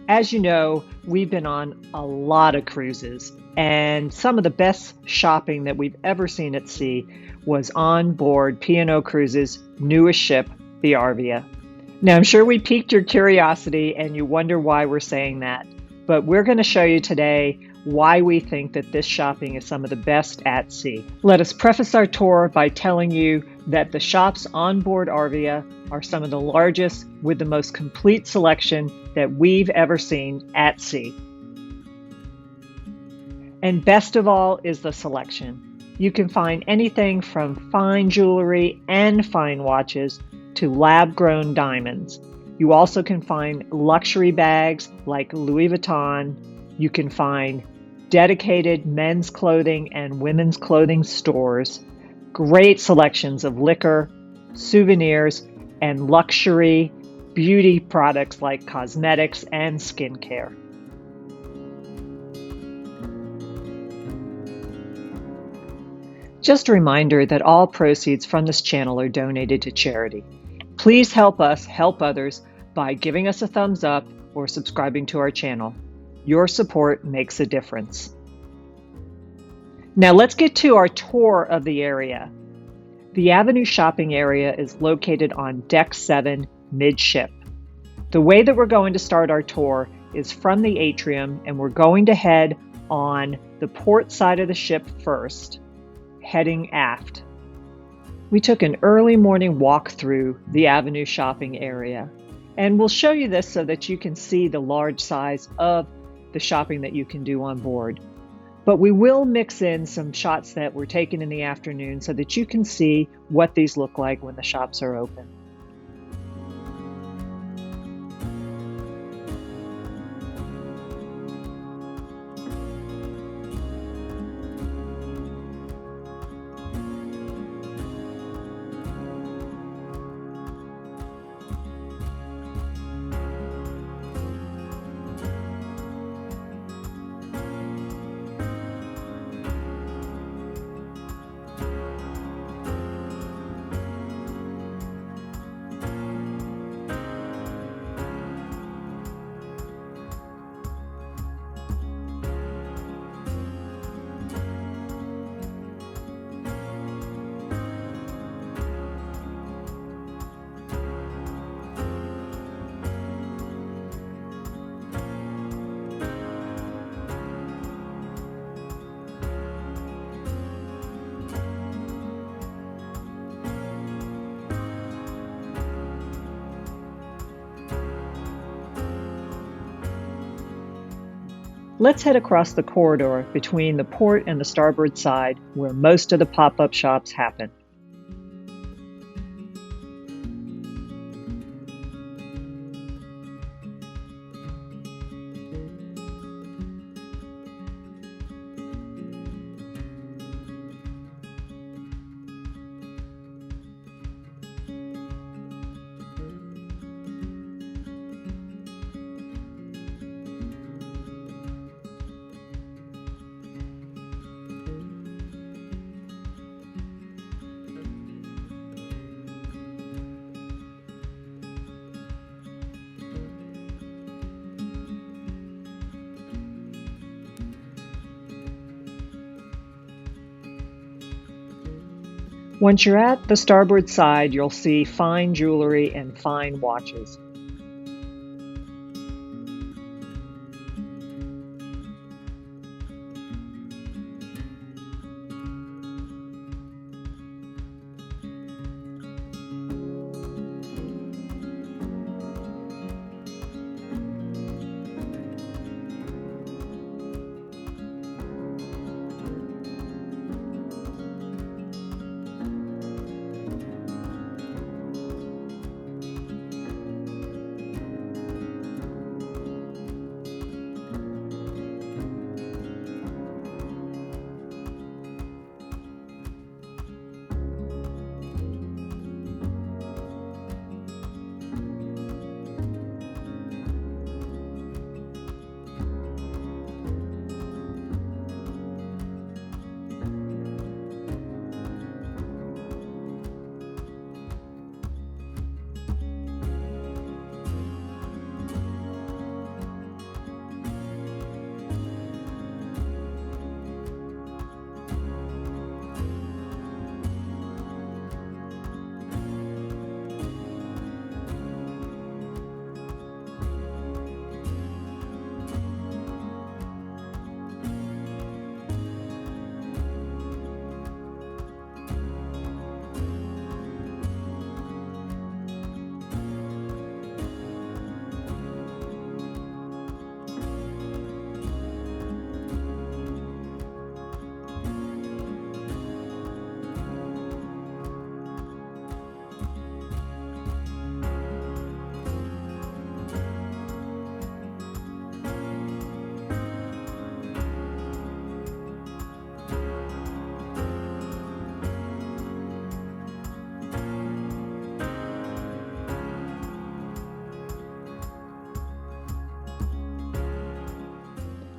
As you know, we've been on a lot of cruises, and some of the best shopping that we've ever seen at sea was on board P&O Cruises' newest ship, the Arvia. Now, I'm sure we piqued your curiosity and you wonder why we're saying that, but we're going to show you today why we think that this shopping is some of the best at sea. Let us preface our tour by telling you that the shops on board Arvia are some of the largest with the most complete selection that we've ever seen at sea. And best of all is the selection. You can find anything from fine jewelry and fine watches to lab-grown diamonds. You also can find luxury bags like Louis Vuitton. You can find dedicated men's clothing and women's clothing stores, great selections of liquor, souvenirs, and luxury beauty products like cosmetics and skincare. Just a reminder that all proceeds from this channel are donated to charity. Please help us help others by giving us a thumbs up or subscribing to our channel. Your support makes a difference. Now let's get to our tour of the area. The Avenue shopping area is located on Deck 7 midship. The way that we're going to start our tour is from the atrium, and we're going to head on the port side of the ship first, heading aft. We took an early morning walk through the Avenue shopping area, and we'll show you this so that you can see the large size of the shopping that you can do on board. But we will mix in some shots that were taken in the afternoon so that you can see what these look like when the shops are open. Let's head across the corridor between the port and the starboard side where most of the pop-up shops happen. Once you're at the starboard side, you'll see fine jewelry and fine watches.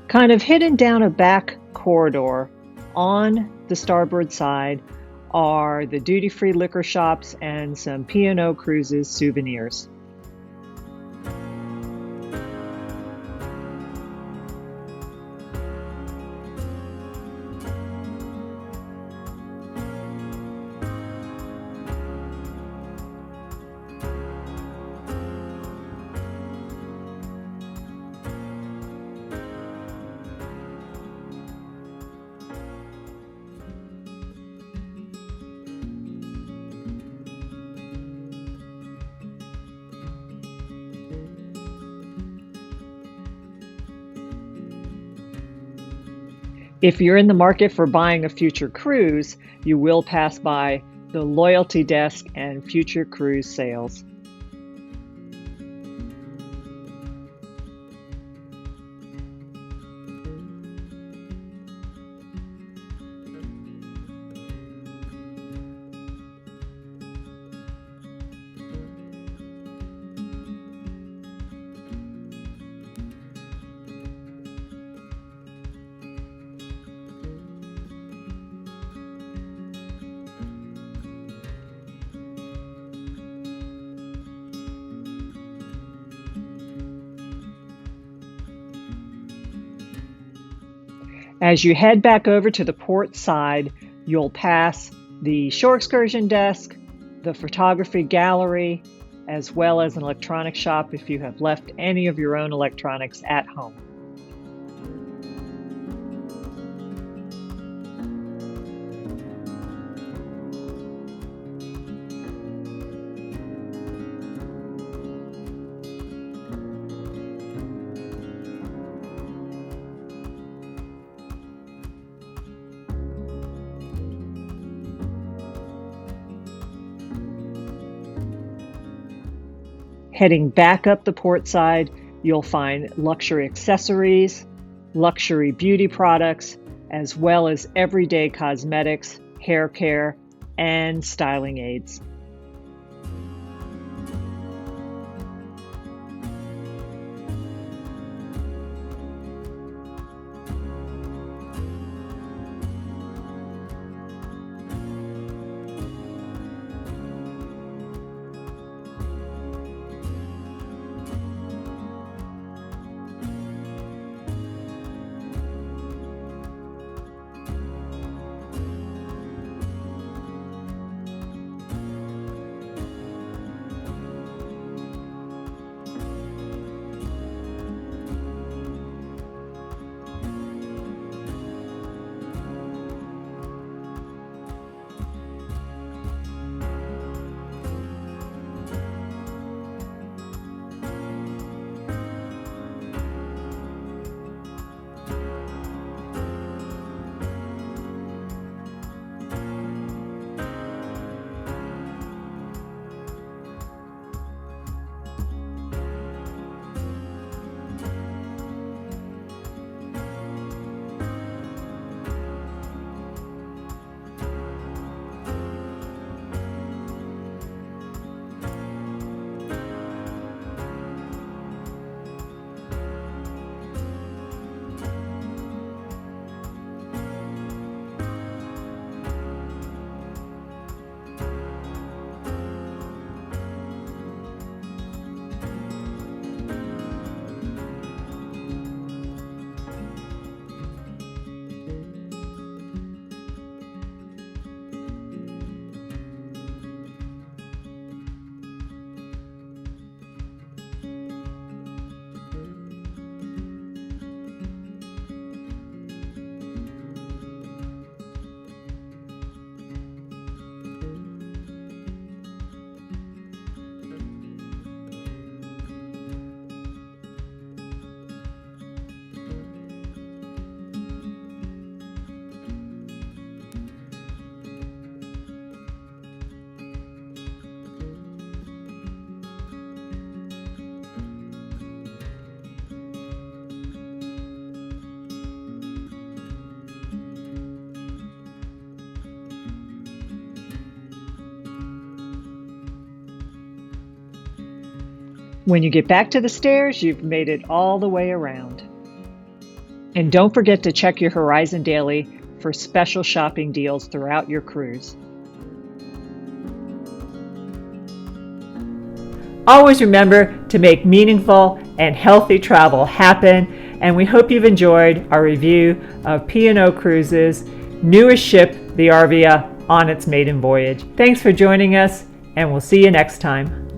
Kind of hidden down a back corridor on the starboard side are the duty-free liquor shops and some P&O Cruises souvenirs. If you're in the market for buying a future cruise, you will pass by the loyalty desk and future cruise sales. As you head back over to the port side, you'll pass the shore excursion desk, the photography gallery, as well as an electronics shop if you have left any of your own electronics at home. Heading back up the port side, you'll find luxury accessories, luxury beauty products, as well as everyday cosmetics, hair care, and styling aids. When you get back to the stairs, you've made it all the way around. And don't forget to check your Horizon Daily for special shopping deals throughout your cruise. Always remember to make meaningful and healthy travel happen, and we hope you've enjoyed our review of P&O Cruises' newest ship, the Arvia, on its maiden voyage. Thanks for joining us, and we'll see you next time.